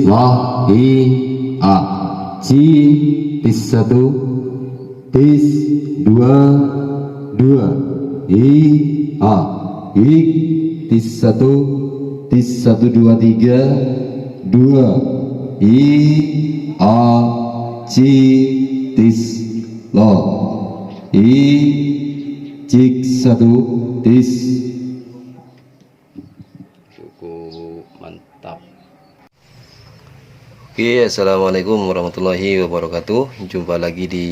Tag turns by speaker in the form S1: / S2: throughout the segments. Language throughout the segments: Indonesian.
S1: loh I A C tis 1 tis 2 I A I tis 1 tis 1 2 3 2 I A C tis loh I cik 1 tis.
S2: Cukup mantap. Oke, assalamualaikum warahmatullahi wabarakatuh. Jumpa lagi di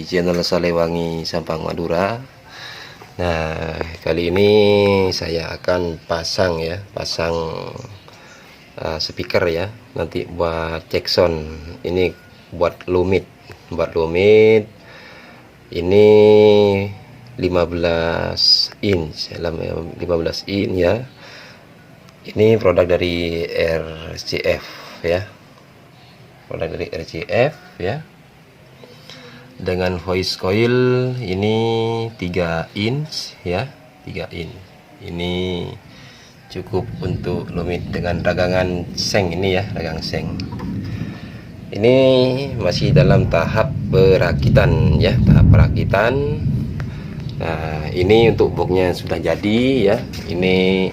S2: channel Salewangi Sampang Madura. Nah, kali ini saya akan pasang speaker ya, nanti buat cek sound. Ini buat lumit ini 15 inch ya. Ini produk dari RCF ya, dengan voice coil ini 3 inch ya, 3 inch. Ini cukup untuk lumit dengan ragangan seng ini ya, ragang seng. Ini masih dalam tahap perakitan ya, Nah, ini untuk boxnya sudah jadi ya. Ini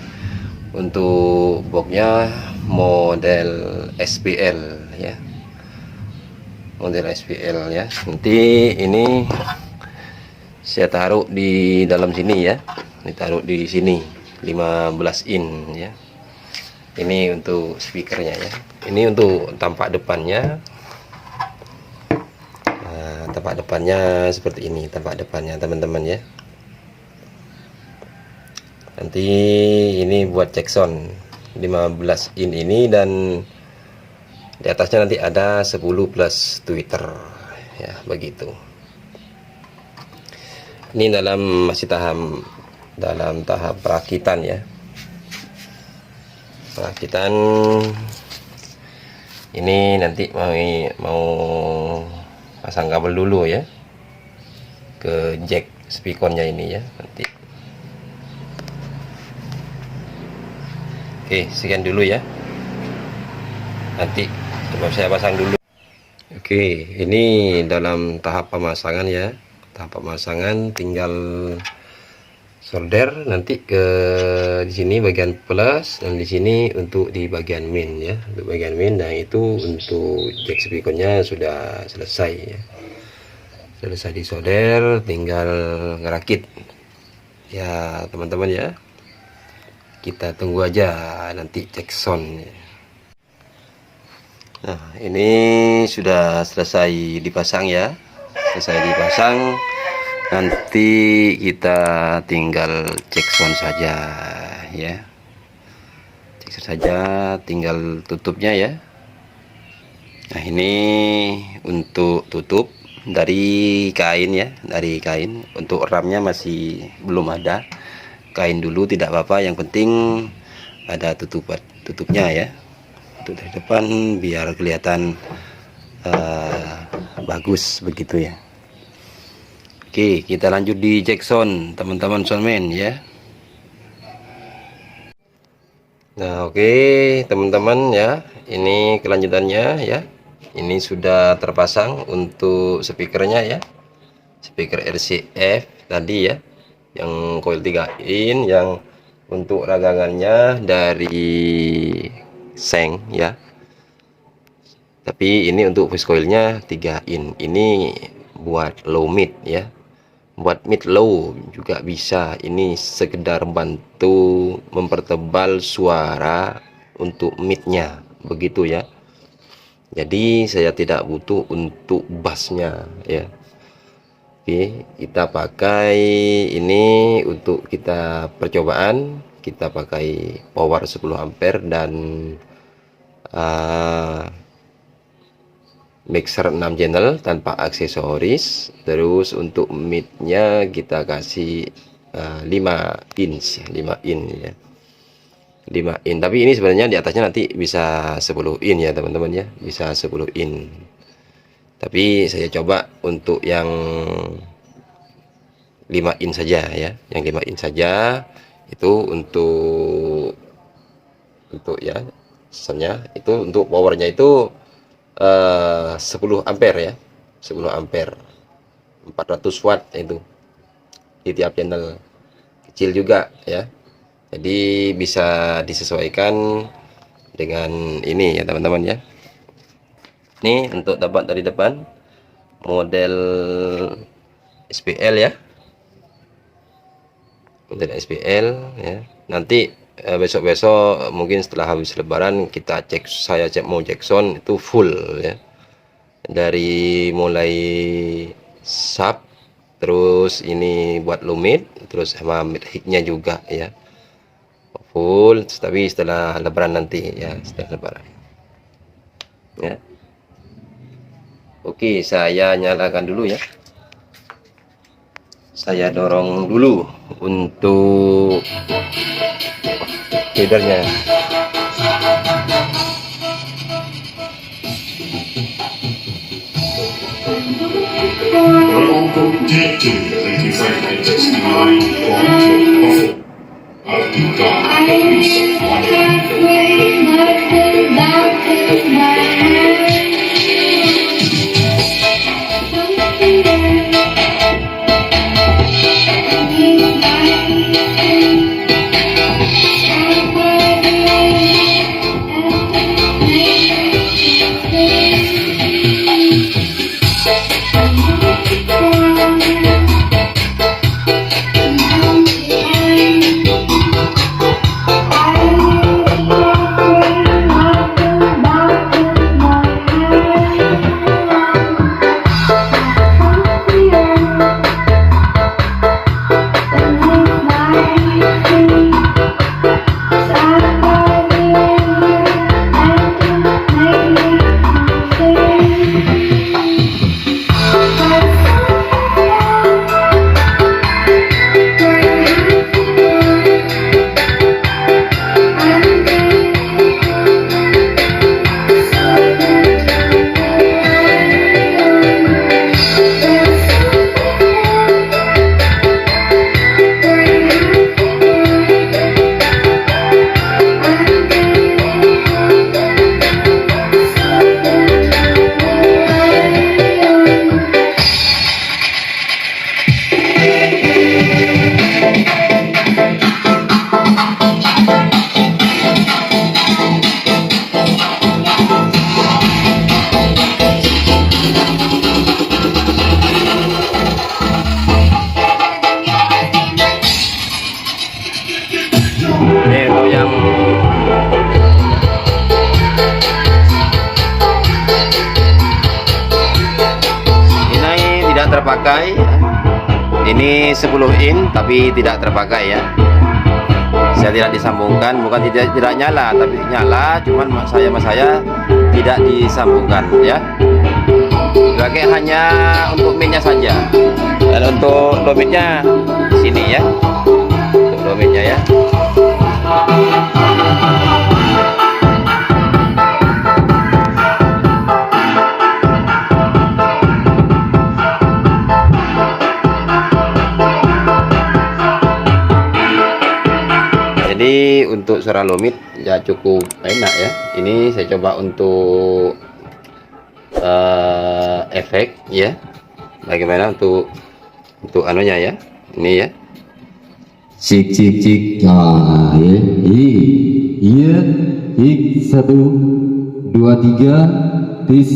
S2: untuk boxnya model SPL ya, nanti ini saya taruh di dalam sini ya, ditaruh di sini 15 in ya. Ini untuk speakernya ya. Ini untuk tampak depannya. Nah, tampak depannya seperti ini, teman-teman ya. Nanti ini buat cek sound 15 in ini, dan di atasnya nanti ada 10 plus tweeter ya, begitu. Ini masih dalam tahap perakitan ya. Ini nanti mau pasang kabel dulu ya ke jack speakernya ini ya nanti. Oke, sekian dulu ya, nanti coba saya pasang dulu. Oke, ini dalam tahap pemasangan ya, tinggal solder nanti ke di sini bagian plus, dan di sini untuk di bagian min ya, Nah, itu untuk jack speakernya sudah selesai ya, disolder, tinggal ngerakit ya teman-teman ya. Kita tunggu aja nanti cek sound. Nah, ini sudah selesai dipasang ya, nanti kita tinggal cek sound saja ya, tinggal tutupnya ya. Nah, ini untuk tutup dari kain ya, untuk ramnya masih belum ada. Kain dulu tidak apa-apa, yang penting ada tutupnya ya, untuk dari depan biar kelihatan bagus begitu ya. Oke, kita lanjut di jack sound teman-teman soundman ya. Nah, oke teman-teman ya, ini kelanjutannya ya. Ini sudah terpasang untuk speakernya ya, speaker RCF tadi ya, yang coil 3 in, yang untuk ragangannya dari seng ya, tapi ini untuk voice coilnya 3 in. Ini buat low mid ya, buat mid low juga bisa. Ini sekedar bantu mempertebal suara untuk midnya begitu ya, jadi saya tidak butuh untuk bassnya ya. Oke, kita pakai ini untuk kita percobaan, kita pakai power 10 ampere dan mixer 6 channel tanpa aksesoris. Terus untuk midnya kita kasih 5 inch ya, 5 in. Tapi ini sebenarnya di atasnya nanti bisa 10 in ya teman-teman ya, bisa 10 in. Tapi saya coba untuk yang 5 in saja ya, yang 5 in saja itu untuk ya Misalnya itu untuk powernya itu 10 ampere ya, 10 ampere, 400 watt itu di tiap channel, kecil juga ya. Jadi bisa disesuaikan dengan ini ya teman-teman ya. Ini untuk tempat dari depan model SPL ya, model SPL ya. Nanti besok-besok mungkin setelah habis lebaran kita cek, saya mau cek sound itu full ya, dari mulai sub, terus ini buat lumit, terus sama mid hignya juga ya, full. Tapi setelah lebaran nanti ya, setelah lebaran ya. Oke, saya nyalakan dulu ya, saya dorong dulu untuk feedernya.
S3: Untuk DJ 8569 Artika bisa
S2: terpakai. Ini 10 in tapi tidak terpakai ya. Saya tidak disambungkan, bukan tidak nyala, tapi nyala, cuman saya tidak disambungkan ya. Pakai hanya untuk minnya saja. Dan untuk dominnya sini ya. Untuk dominnya ya. Jadi untuk suara lumit ya cukup enak ya. Ini saya coba untuk efek ya. Bagaimana untuk anunya ya. Ini ya.
S1: Cik cik cik. Nah, ya. Iya. Ik 1 2 3 tis.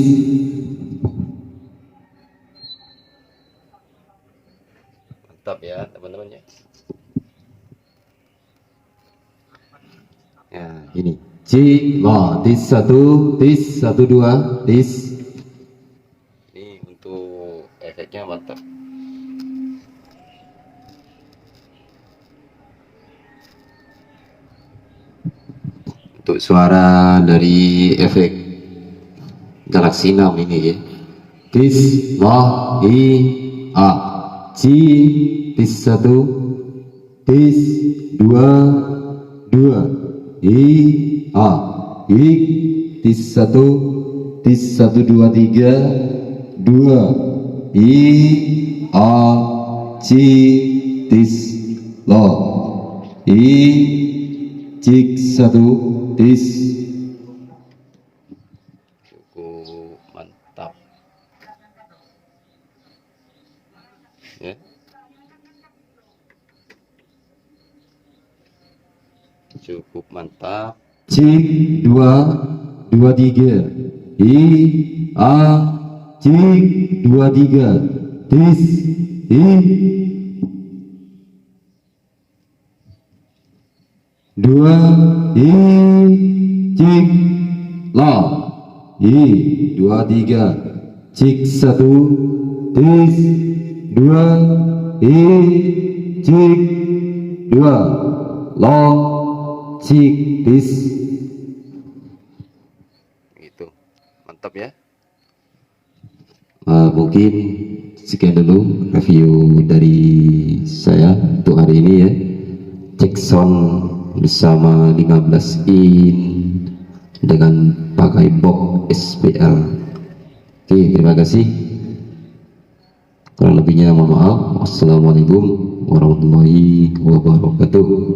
S2: Mantap ya teman-teman ya.
S1: Ya, ini. Cik, tis 1 tis 1 2 tis.
S2: Ini untuk efeknya mantap.
S1: Untuk suara dari efek Galaxy 6 ini ya. Tis, i, a, ci, tis 1, tis 2, 2, i, a, ik, tis 1, tis 1 2 3, 2, i, a, ci, tis, lo, i, cik 1 tis
S2: cukup mantap ya. Cukup mantap.
S1: Cik 2 2 3 I A cik 2 3 tis I 2 I cik la I 2 3 cik 1 tis 2 I cik 2 la cik tis.
S2: Gitu. Mantap ya.
S1: Mungkin sekian dulu review dari saya untuk hari ini ya. Cek sound bersama 15 in dengan pakai box SPL. Oke, terima kasih. Kurang lebihnya mohon maaf. Wassalamualaikum warahmatullahi wabarakatuh.